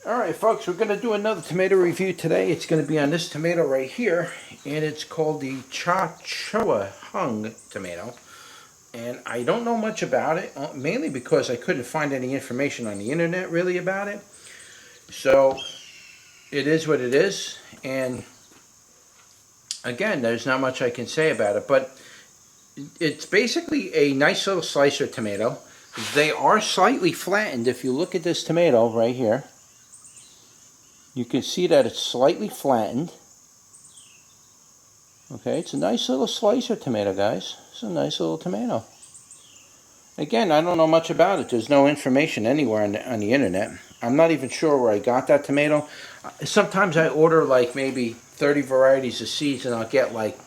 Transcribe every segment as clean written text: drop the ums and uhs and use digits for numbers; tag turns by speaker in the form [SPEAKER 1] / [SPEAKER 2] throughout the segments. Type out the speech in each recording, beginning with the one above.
[SPEAKER 1] Alright folks, we're going to do another tomato review today. It's going to be on this tomato right here, and it's called the Ca Chua Hong Tomato. And I don't know much about it, mainly because I couldn't find any information on the internet really about it. So it is what it is, and again, there's not much I can say about it, but it's basically a nice little slicer tomato. They are slightly flattened. If you look at this tomato right here, you can see that it's slightly flattened. Okay, it's a nice little slicer tomato, guys. It's a nice little tomato. Again, I don't know much about it. There's no information anywhere on the internet. I'm not even sure where I got that tomato. Sometimes I order like maybe 30 varieties of seeds, and I'll get like,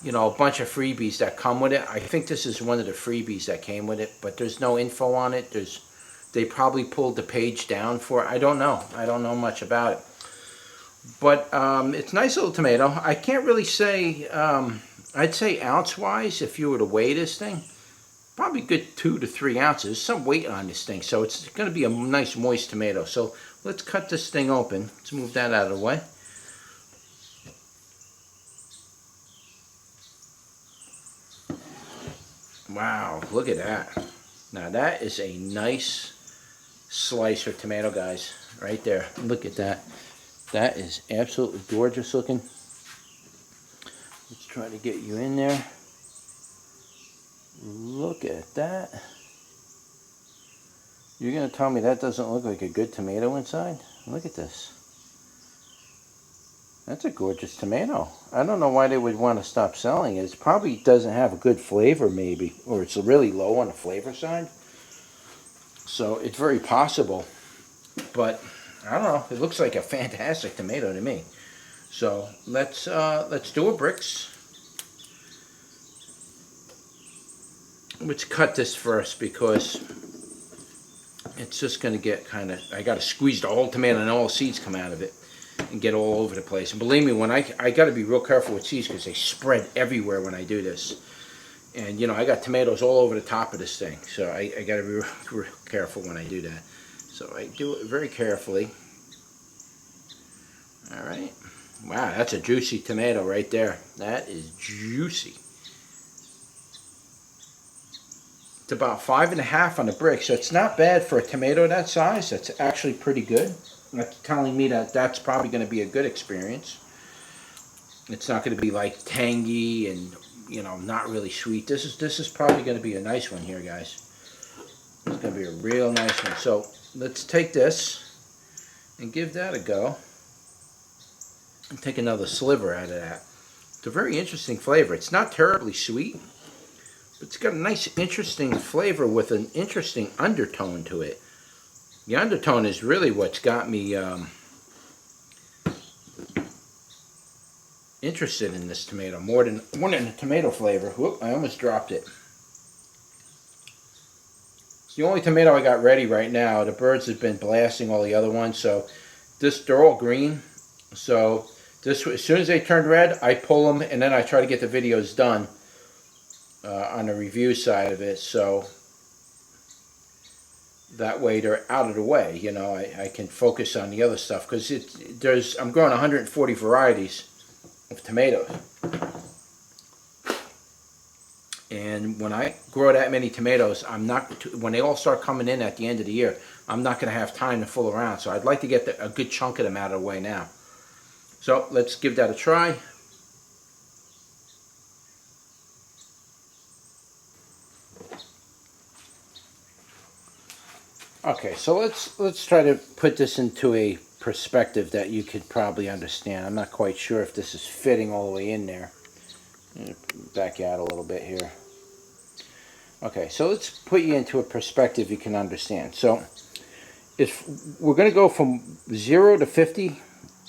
[SPEAKER 1] you know, a bunch of freebies that come with it. I think this is one of the freebies that came with it, but there's no info on it. They probably pulled the page down for it. I don't know. I don't know much about it. But it's a nice little tomato. I can't really say, I'd say ounce-wise, if you were to weigh this thing, probably good 2 to 3 ounces. Some weight on this thing, so it's going to be a nice moist tomato. So let's cut this thing open. Let's move that out of the way. Wow, look at that. Now that is a nice slicer tomato, guys, right there. Look at that. That is absolutely gorgeous looking. Let's try to get you in there. Look at that. You're going to tell me that doesn't look like a good tomato inside? Look at this. That's a gorgeous tomato. I don't know why they would want to stop selling it. It probably doesn't have a good flavor maybe, or it's really low on the flavor side. So it's very possible, but I don't know. It looks like a fantastic tomato to me. So let's do a bricks. Let's cut this first because it's just going to get kind of. I got to squeeze the whole tomato and all the seeds come out of it and get all over the place. And believe me, when I got to be real careful with seeds because they spread everywhere when I do this. And, you know, I got tomatoes all over the top of this thing. So I got to be real careful when I do that. So I do it very carefully. Alright. Wow, that's a juicy tomato right there. That is juicy. It's about 5.5 on the brick. So it's not bad for a tomato that size. That's actually pretty good. That's telling me that that's probably going to be a good experience. It's not going to be like tangy and, you know, not really sweet. This is probably going to be a nice one here, guys. It's going to be a real nice one. So let's take this and give that a go. And take another sliver out of that. It's a very interesting flavor. It's not terribly sweet, but it's got a nice, interesting flavor with an interesting undertone to it. The undertone is really what's got me interested in this tomato more than the tomato flavor. Whoop! I almost dropped it. It's the only tomato I got ready right now. The birds have been blasting all the other ones, so they're all green. So this, as soon as they turn red, I pull them, and then I try to get the videos done on the review side of it. So that way they're out of the way. You know, I can focus on the other stuff because I'm growing 140 varieties of tomatoes, and when I grow that many tomatoes, when they all start coming in at the end of the year, I'm not going to have time to fool around. So I'd like to get a good chunk of them out of the way now. So let's give that a try. Okay, so let's try to put this into a perspective that you could probably understand. I'm not quite sure if this is fitting all the way in there. Back out a little bit here. Okay, so let's put you into a perspective you can understand. So if we're going to go from 0 to 50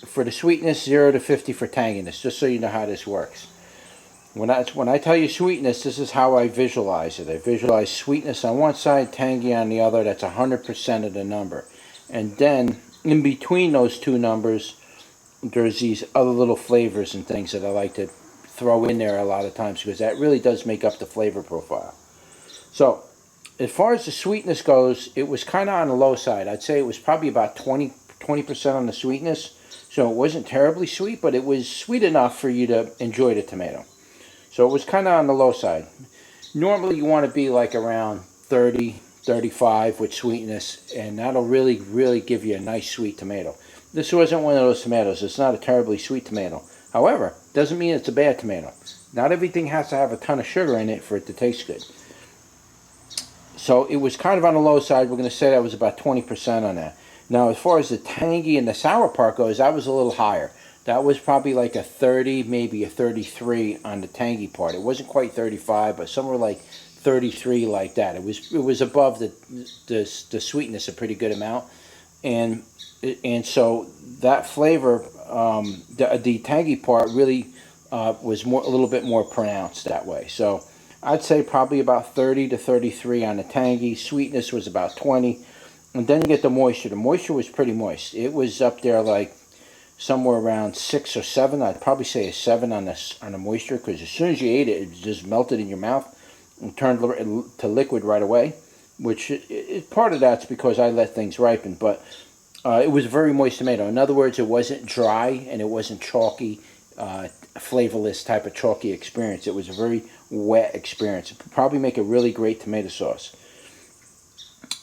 [SPEAKER 1] for the sweetness, 0 to 50 for tanginess, just so you know how this works. When I tell you sweetness, this is how I visualize it. I visualize sweetness on one side, tangy on the other. That's 100% of the number. And then in between those two numbers, there's these other little flavors and things that I like to throw in there a lot of times because that really does make up the flavor profile. So as far as the sweetness goes, it was kind of on the low side. I'd say it was probably about 20 20% on the sweetness. So it wasn't terribly sweet, but it was sweet enough for you to enjoy the tomato. So it was kind of on the low side. Normally you want to be like around 30, 35 with sweetness, and that'll really, really give you a nice sweet tomato. This wasn't one of those tomatoes. It's not a terribly sweet tomato. However, doesn't mean it's a bad tomato. Not everything has to have a ton of sugar in it for it to taste good. So it was kind of on the low side. We're going to say that was about 20% on that. Now, as far as the tangy and the sour part goes, that was a little higher. That was probably like a 30, maybe a 33 on the tangy part. It wasn't quite 35, but somewhere like 33, like that. It was above the sweetness a pretty good amount, and so that flavor, the tangy part really was a little bit more pronounced that way. So I'd say probably about 30 to 33 on the tangy. Sweetness was about 20. And then you get the moisture. The moisture was pretty moist. It was up there like somewhere around 6 or 7. I'd probably say a 7 on the moisture, because as soon as you ate it, it just melted in your mouth and turned to liquid right away, which part of that's because I let things ripen. But it was a very moist tomato. In other words, it wasn't dry and it wasn't chalky, flavorless type of chalky experience. It was a very wet experience. It would probably make a really great tomato sauce.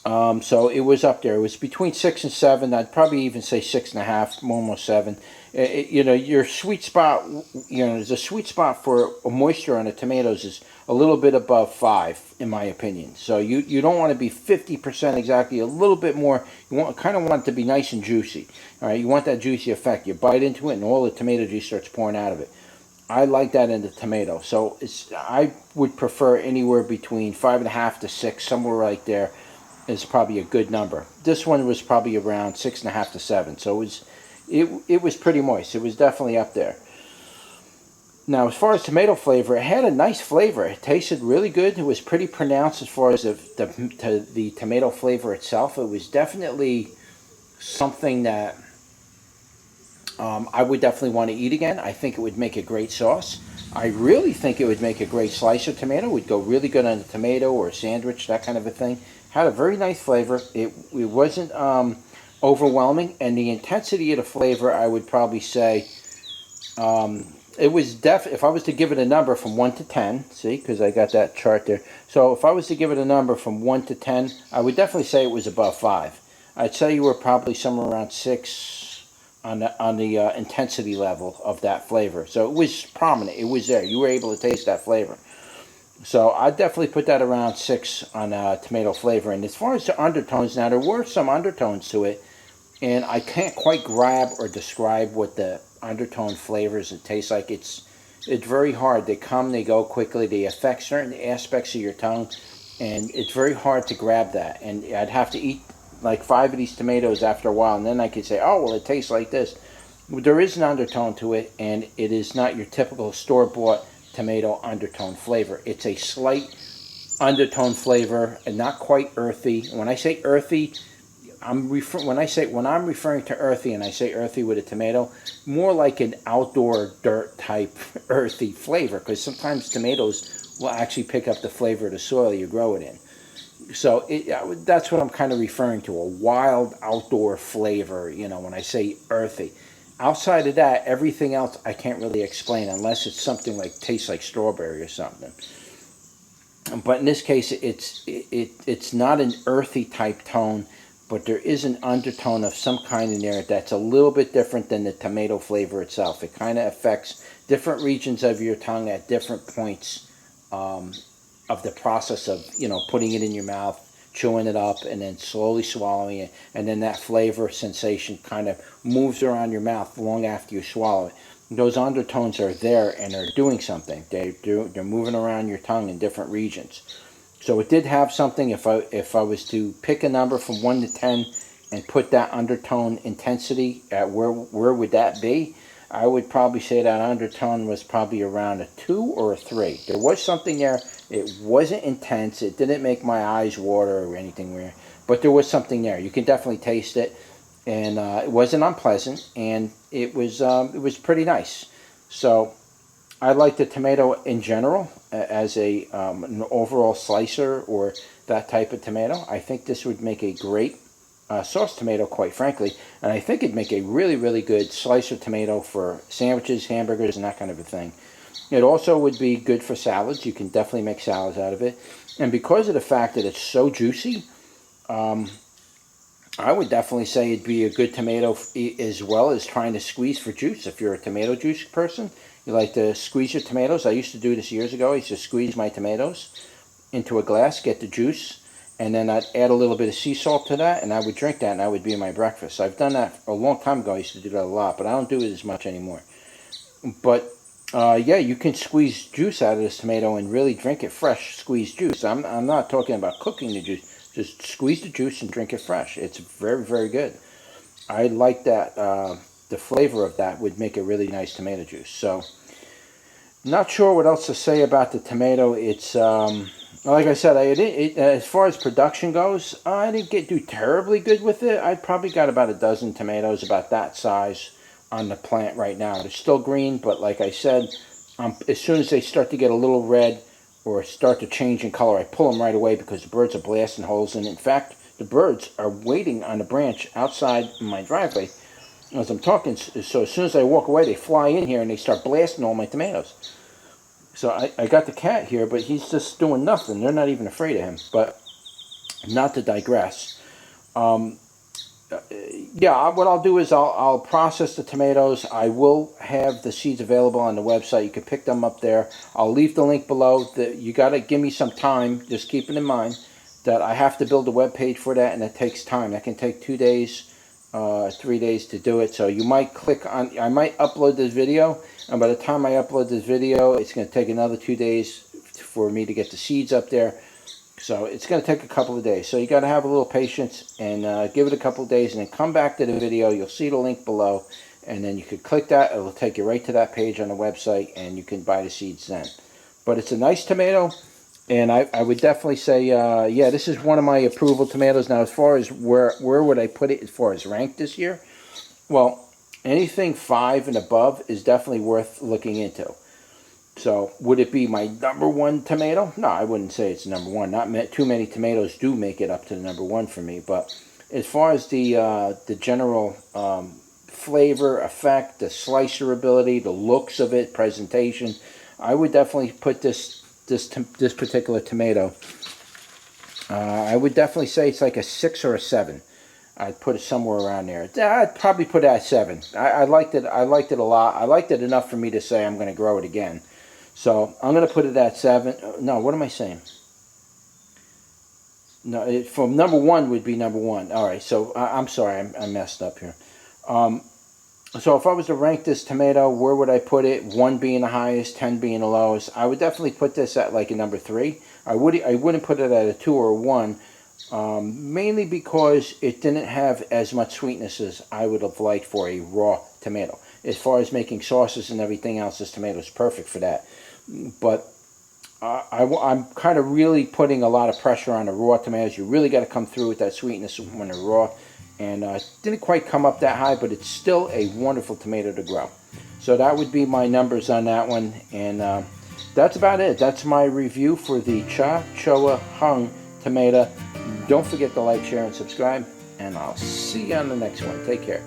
[SPEAKER 1] So it was up there. It was between 6 and 7. I'd probably even say 6.5, almost 7. Your sweet spot, the sweet spot for moisture on the tomatoes is a little bit above 5, in my opinion. So you don't want to be 50% exactly, a little bit more. You kind of want it to be nice and juicy. All right, you want that juicy effect. You bite into it and all the tomato juice starts pouring out of it. I like that in the tomato. So I would prefer anywhere between 5.5 to 6, somewhere right there is probably a good number. This one was probably around 6.5 to 7. So it was pretty moist. It was definitely up there. Now, as far as tomato flavor, it had a nice flavor. It tasted really good. It was pretty pronounced as far as the tomato flavor itself. It was definitely something that I would definitely want to eat again. I think it would make a great sauce. I really think it would make a great slice of tomato. It would go really good on a tomato or a sandwich, that kind of a thing. Had a very nice flavor. It wasn't overwhelming, and the intensity of the flavor, I would probably say, it was if I was to give it a number from 1 to 10, see, because I got that chart there. So if I was to give it a number from 1 to 10, I would definitely say it was above 5. I'd say you were probably somewhere around 6 on the intensity level of that flavor. So it was prominent. It was there. You were able to taste that flavor. So I'd definitely put that around 6 on tomato flavor. And as far as the undertones, now there were some undertones to it, and I can't quite grab or describe what the undertone flavors and taste like. It's very hard. They come, they go quickly. They affect certain aspects of your tongue, and it's very hard to grab that. And I'd have to eat like 5 of these tomatoes after a while, and then I could say, oh, well, it tastes like this. There is an undertone to it, and it is not your typical store-bought tomato undertone flavor. It's a slight undertone flavor and not quite earthy. When I say earthy, when I'm referring to earthy, and I say earthy with a tomato, more like an outdoor dirt type earthy flavor, because sometimes tomatoes will actually pick up the flavor of the soil you grow it in. So that's what I'm kind of referring to, a wild outdoor flavor, when I say earthy. Outside of that, everything else I can't really explain unless it's something like tastes like strawberry or something. But in this case, it's not an earthy type tone, but there is an undertone of some kind in there that's a little bit different than the tomato flavor itself. It kind of affects different regions of your tongue at different points of the process of putting it in your mouth, chewing it up, and then slowly swallowing it, and then that flavor sensation kind of moves around your mouth long after you swallow it. Those undertones are there and they're doing something. They're moving around your tongue in different regions. So it did have something. If I was to pick a number from 1 to 10 and put that undertone intensity at where would that be? I would probably say that undertone was probably around a 2 or a 3. There was something there. It wasn't intense. It didn't make my eyes water or anything weird. But there was something there. You can definitely taste it. And it wasn't unpleasant. And it was pretty nice. So I like the tomato in general as an overall slicer or that type of tomato. I think this would make a great sauce tomato, quite frankly. And I think it'd make a really, really good slicer tomato for sandwiches, hamburgers, and that kind of a thing. It also would be good for salads. You can definitely make salads out of it. And because of the fact that it's so juicy, I would definitely say it'd be a good tomato as well as trying to squeeze for juice. If you're a tomato juice person, you like to squeeze your tomatoes. I used to do this years ago. I used to squeeze my tomatoes into a glass, get the juice, and then I'd add a little bit of sea salt to that, and I would drink that, and that would be my breakfast. I've done that a long time ago. I used to do that a lot, but I don't do it as much anymore. But yeah, you can squeeze juice out of this tomato and really drink it fresh, squeezed juice. I'm not talking about cooking the juice. Just squeeze the juice and drink it fresh. It's very, very good. I like that. The flavor of that would make a really nice tomato juice. So, not sure what else to say about the tomato. It's, like I said, as far as production goes, I didn't do terribly good with it. I probably got about a dozen tomatoes, about that size, on the plant right now. They're still green, but like I said, as soon as they start to get a little red, or start to change in color, I pull them right away because the birds are blasting holes in it. In fact, the birds are waiting on the branch outside my driveway as I'm talking. So as soon as I walk away, they fly in here and they start blasting all my tomatoes. So I got the cat here, but he's just doing nothing. They're not even afraid of him. But not to digress. Yeah, what I'll do is I'll process the tomatoes. I will have the seeds available on the website. You can pick them up there. I'll leave the link below. You got to give me some time. Just keep it in mind that I have to build a web page for that, and it takes time. That can take 2 days, 3 days to do it. So you might click on. I might upload this video, and by the time I upload this video, it's going to take another 2 days for me to get the seeds up there. So it's going to take a couple of days. So you got to have a little patience and give it a couple of days, and then come back to the video. You'll see the link below, and then you can click that. It'll take you right to that page on the website, and you can buy the seeds then. But it's a nice tomato, and I would definitely say, yeah, this is one of my approval tomatoes. Now, as far as where would I put it as far as rank this year? Well, anything 5 and above is definitely worth looking into. So, would it be my #1 tomato? No, I wouldn't say it's #1. Not too many tomatoes do make it up to the #1 for me. But as far as the general flavor, effect, the slicer ability, the looks of it, presentation, I would definitely put this particular tomato. I would definitely say it's like a 6 or a 7. I'd put it somewhere around there. I'd probably put it at 7. I liked it. I liked it a lot. I liked it enough for me to say I'm going to grow it again. So I'm going to put it at 7. No, what am I saying? No, from #1 would be #1. All right, so I'm sorry, I messed up here. So if I was to rank this tomato, where would I put it? 1 being the highest, 10 being the lowest. I would definitely put this at like a #3. I wouldn't put it at a 2 or a 1, mainly because it didn't have as much sweetness as I would have liked for a raw tomato. As far as making sauces and everything else, this tomato is perfect for that. But I'm kind of really putting a lot of pressure on the raw tomatoes. You really got to come through with that sweetness when they're raw. And didn't quite come up that high, but it's still a wonderful tomato to grow. So that would be my numbers on that one. And that's about it. That's my review for the Ca Chua Hong Tomato. Don't forget to like, share, and subscribe. And I'll see you on the next one. Take care.